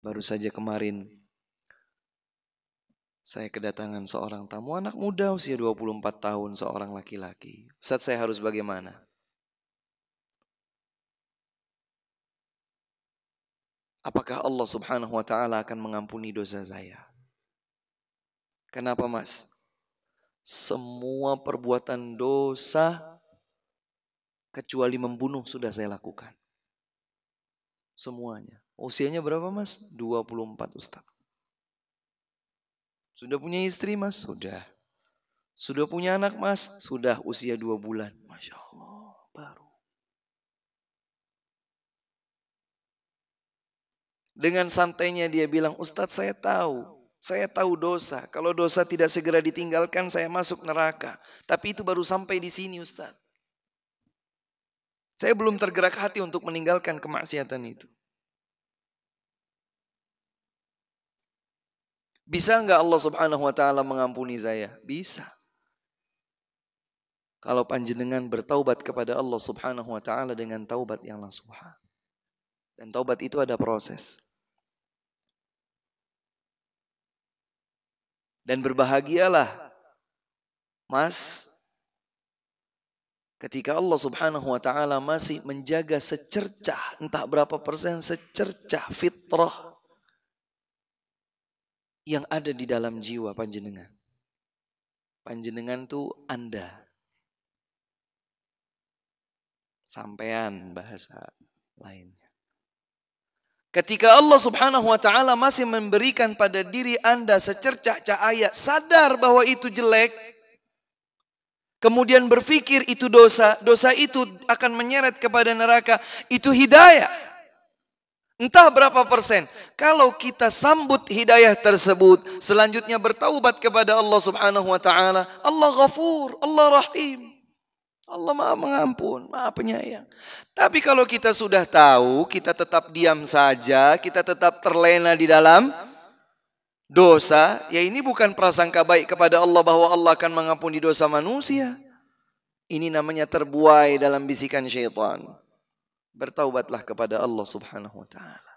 Baru saja kemarin saya kedatangan seorang tamu, anak muda usia 24 tahun, seorang laki-laki. Ustaz, saya harus bagaimana? Apakah Allah subhanahu wa ta'ala akan mengampuni dosa saya? Kenapa mas? Semua perbuatan dosa kecuali membunuh sudah saya lakukan. Semuanya. Usianya berapa mas? 24 Ustaz. Sudah punya istri mas? Sudah. Sudah punya anak mas? Sudah, usia 2 bulan. Masya Allah, baru. Dengan santainya dia bilang, Ustadz saya tahu dosa. Kalau dosa tidak segera ditinggalkan saya masuk neraka. Tapi itu baru sampai di sini Ustadz. Saya belum tergerak hati untuk meninggalkan kemaksiatan itu. Bisa enggak Allah subhanahu wa ta'ala mengampuni saya? Bisa. Kalau panjenengan bertaubat kepada Allah subhanahu wa ta'ala dengan taubat yang nasuha. Dan taubat itu ada proses. Dan berbahagialah mas, ketika Allah subhanahu wa ta'ala masih menjaga secercah, entah berapa persen secercah fitrah yang ada di dalam jiwa panjenengan. Panjenengan tuh Anda. Sampean bahasa lainnya. Ketika Allah subhanahu wa ta'ala masih memberikan pada diri Anda secercah cahaya, sadar bahwa itu jelek, kemudian berpikir itu dosa, dosa itu akan menyeret kepada neraka, itu hidayah. Entah berapa persen. Kalau kita sambut hidayah tersebut, selanjutnya bertaubat kepada Allah subhanahu wa ta'ala, Allah ghafur, Allah rahim. Allah maha mengampun, maha penyayang. Tapi kalau kita sudah tahu, kita tetap diam saja, kita tetap terlena di dalam dosa, ya ini bukan prasangka baik kepada Allah bahwa Allah akan mengampuni dosa manusia. Ini namanya terbuai dalam bisikan syaitan. Bertaubatlah kepada Allah subhanahu wa ta'ala.